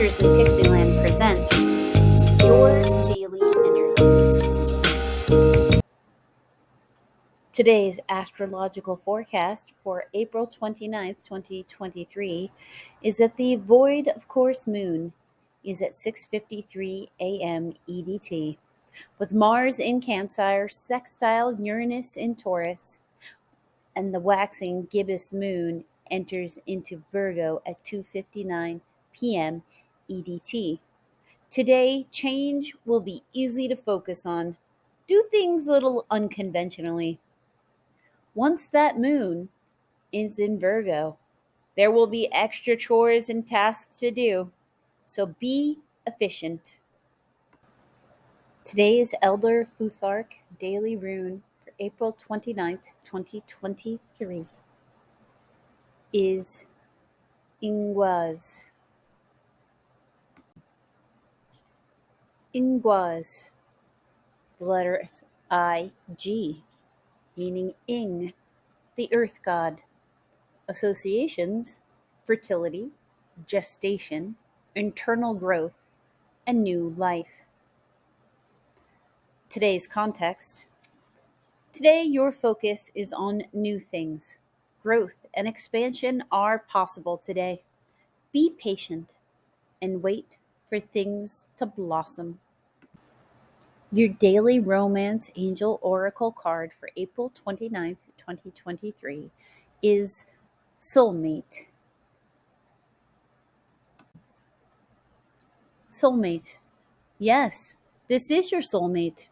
Adventures in Pixieland presents Your Daily Energy. Today's astrological forecast for April 29th, 2023 is that the void of course moon is at 6:53 a.m. EDT, with Mars in Cancer, sextile Uranus in Taurus, and the waxing gibbous moon enters into Virgo at 2:59 p.m. EDT. Today, change will be easy to focus on. Do things a little unconventionally. Once that moon is in Virgo, there will be extra chores and tasks to do. So be efficient. Today's Elder Futhark Daily Rune for April 29th, 2023 is Ingwaz. Ingwaz, the letters I-G, meaning Ing, the earth god. Associations: fertility, gestation, internal growth, and new life. Today's context: today your focus is on new things. Growth and expansion are possible today. Be patient and wait for things to blossom. Your daily romance angel oracle card for April 29th, 2023 is Soulmate. Soulmate. Yes, this is your soulmate.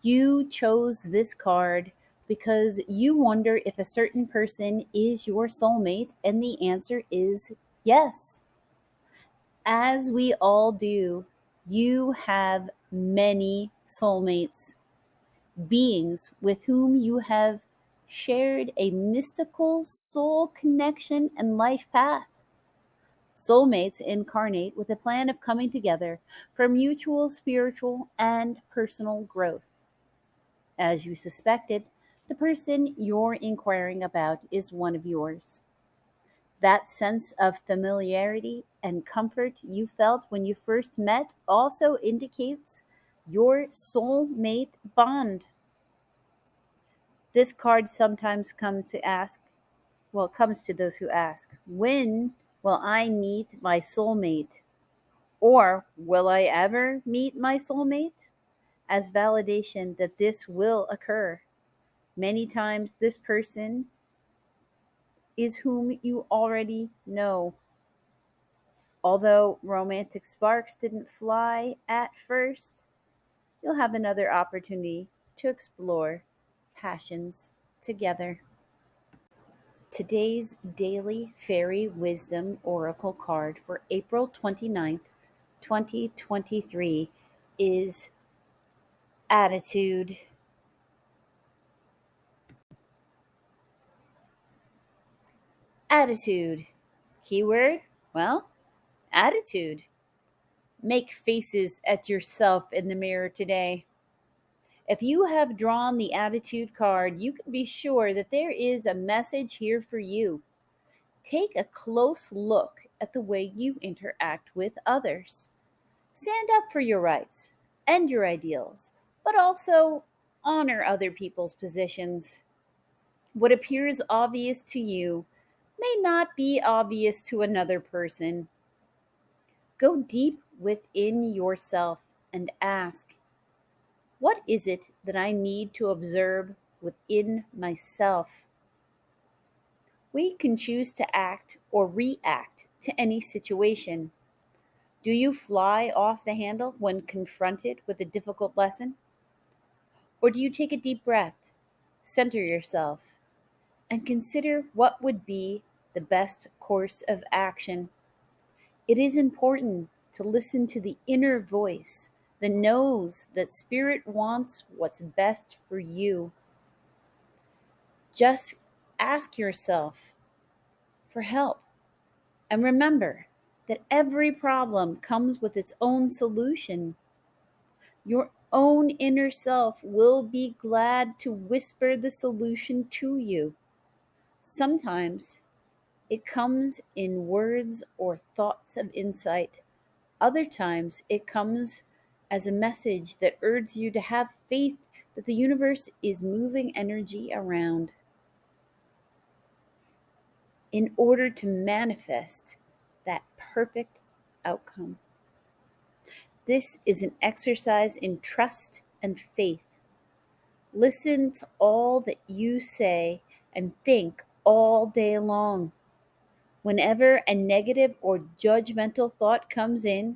You chose this card because you wonder if a certain person is your soulmate, and the answer is yes. As we all do, you have many soulmates, beings with whom you have shared a mystical soul connection and life path. Soulmates incarnate with a plan of coming together for mutual spiritual and personal growth. As you suspected, the person you're inquiring about is one of yours. That sense of familiarity and comfort you felt when you first met also indicates your soulmate bond. This card sometimes comes to those who ask, when will I meet my soulmate? Or will I ever meet my soulmate? As validation that this will occur. Many times, this person is whom you already know. Although romantic sparks didn't fly at first, you'll have another opportunity to explore passions together. Today's daily fairy wisdom oracle card for April 29th, 2023 is Attitude. Attitude. Keyword? Well, attitude. Make faces at yourself in the mirror today. If you have drawn the attitude card, you can be sure that there is a message here for you. Take a close look at the way you interact with others. Stand up for your rights and your ideals, but also honor other people's positions. What appears obvious to you may not be obvious to another person. Go deep within yourself and ask, what is it that I need to observe within myself? We can choose to act or react to any situation. Do you fly off the handle when confronted with a difficult lesson? Or do you take a deep breath, center yourself, and consider what would be the best course of action? It is important to listen to the inner voice that knows that spirit wants what's best for you. Just ask yourself for help. And remember that every problem comes with its own solution. Your own inner self will be glad to whisper the solution to you. Sometimes it comes in words or thoughts of insight. Other times, it comes as a message that urges you to have faith that the universe is moving energy around in order to manifest that perfect outcome. This is an exercise in trust and faith. Listen to all that you say and think all day long. Whenever a negative or judgmental thought comes in,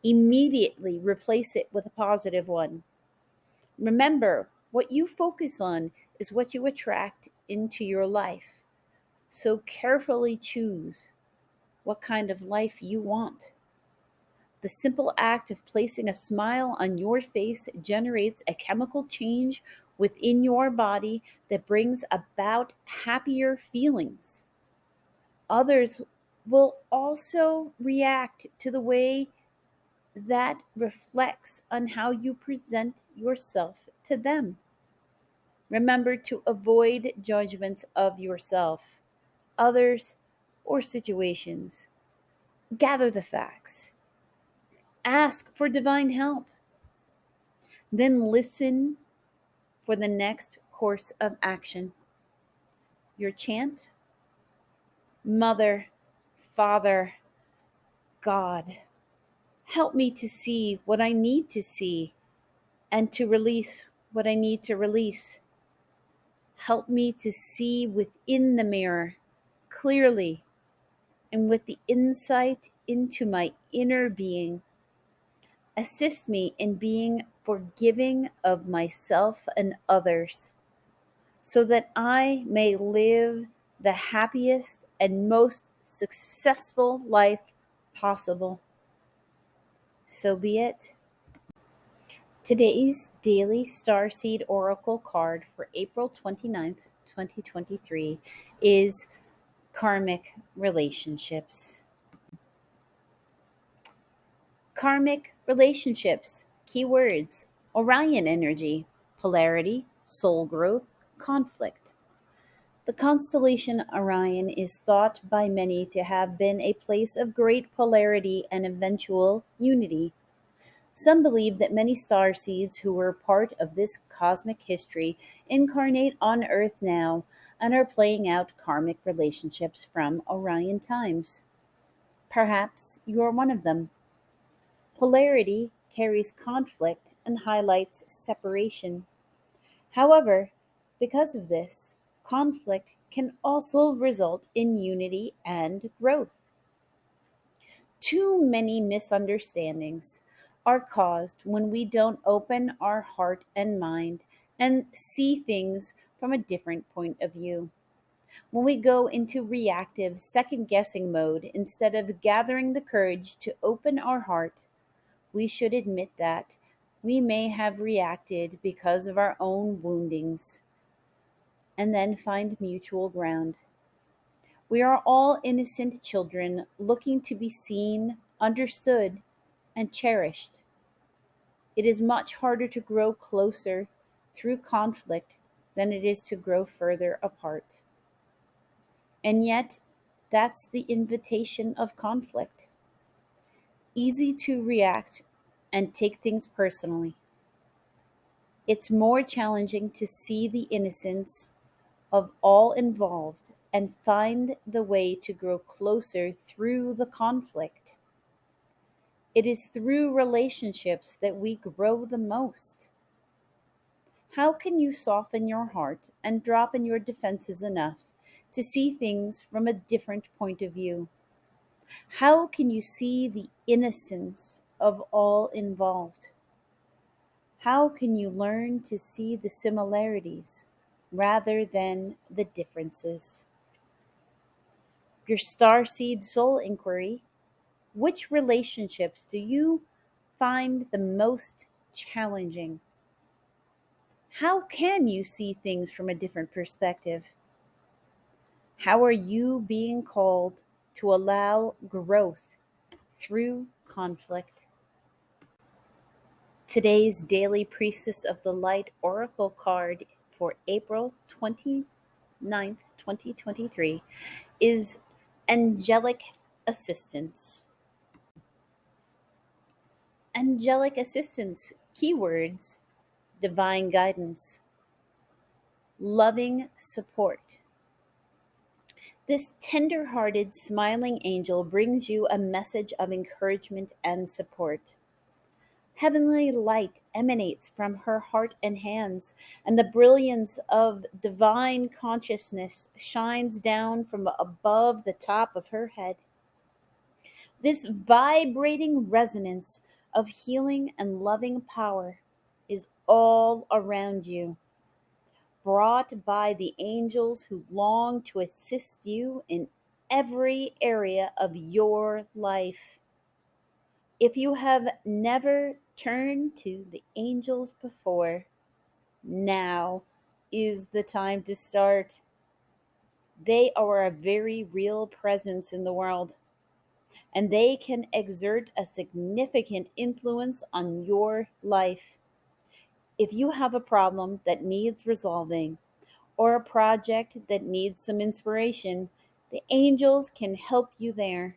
immediately replace it with a positive one. Remember, what you focus on is what you attract into your life. So carefully choose what kind of life you want. The simple act of placing a smile on your face generates a chemical change within your body that brings about happier feelings. Others will also react to the way that reflects on how you present yourself to them. Remember to avoid judgments of yourself, others, or situations. Gather the facts. Ask for divine help. Then listen for the next course of action. Your chant: Mother, Father, God, help me to see what I need to see and to release what I need to release. Help me to see within the mirror clearly and with the insight into my inner being. Assist me in being forgiving of myself and others, so that I may live the happiest and most successful life possible. So be it. Today's daily starseed oracle card for April 29th, 2023 is karmic relationships. Karmic relationships, keywords: Orion energy, polarity, soul growth, conflict. The constellation Orion is thought by many to have been a place of great polarity and eventual unity. Some believe that many star seeds who were part of this cosmic history incarnate on Earth now and are playing out karmic relationships from Orion times. Perhaps you are one of them. Polarity carries conflict and highlights separation. However, because of this, conflict can also result in unity and growth. Too many misunderstandings are caused when we don't open our heart and mind and see things from a different point of view. When we go into reactive, second guessing mode instead of gathering the courage to open our heart, we should admit that we may have reacted because of our own woundings and then find mutual ground. We are all innocent children looking to be seen, understood, and cherished. It is much harder to grow closer through conflict than it is to grow further apart. And yet, that's the invitation of conflict. Easy to react and take things personally. It's more challenging to see the innocence of all involved and find the way to grow closer through the conflict. It is through relationships that we grow the most. How can you soften your heart and drop in your defenses enough to see things from a different point of view? How can you see the innocence of all involved? How can you learn to see the similarities rather than the differences? Your starseed soul inquiry: which relationships do you find the most challenging? How can you see things from a different perspective? How are you being called to allow growth through conflict? Today's daily Priestess of the Light oracle card for April 29th, 2023 is Angelic assistance. Angelic assistance keywords: divine guidance, loving support. This tender hearted, smiling angel brings you a message of encouragement and support. Heavenly light emanates from her heart and hands, and the brilliance of divine consciousness shines down from above the top of her head. This vibrating resonance of healing and loving power is all around you, brought by the angels who long to assist you in every area of your life. If you have never turned to the angels before, now is the time to start. They are a very real presence in the world, and they can exert a significant influence on your life. If you have a problem that needs resolving, or a project that needs some inspiration, the angels can help you there.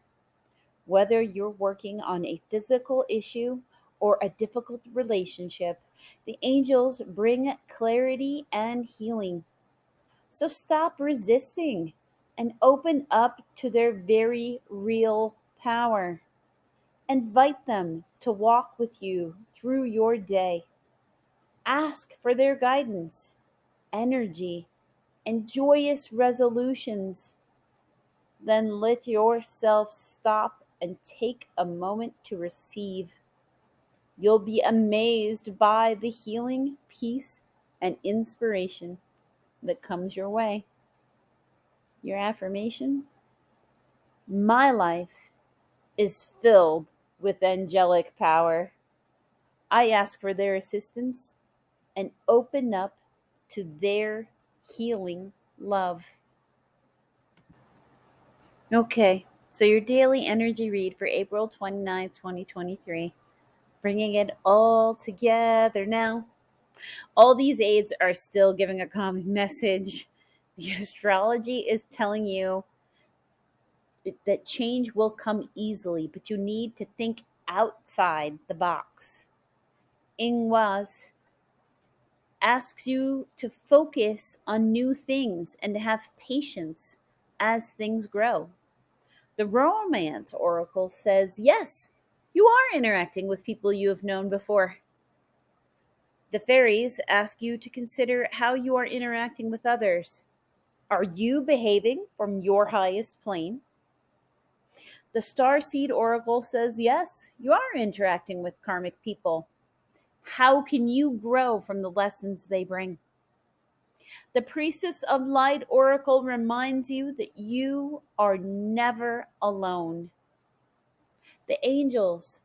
Whether you're working on a physical issue or a difficult relationship, the angels bring clarity and healing. So stop resisting and open up to their very real power. Invite them to walk with you through your day. Ask for their guidance, energy, and joyous resolutions. Then let yourself stop and take a moment to receive. You'll be amazed by the healing, peace, and inspiration that comes your way. Your affirmation: my life is filled with angelic power. I ask for their assistance and open up to their healing love. Okay, so your daily energy read for April 29th, 2023. Bringing it all together now. All these aids are still giving a common message. The astrology is telling you that change will come easily, but you need to think outside the box. Ingwas asks you to focus on new things and to have patience as things grow. The Romance Oracle says, yes, you are interacting with people you have known before. The fairies ask you to consider how you are interacting with others. Are you behaving from your highest plane? The Starseed Oracle says, yes, you are interacting with karmic people. How can you grow from the lessons they bring? The Priestess of Light Oracle reminds you that you are never alone. The angels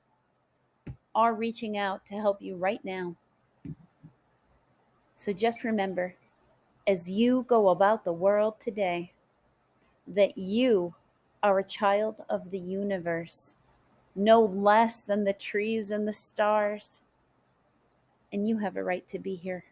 are reaching out to help you right now. So just remember, as you go about the world today, that you are a child of the universe, no less than the trees and the stars, and you have a right to be here.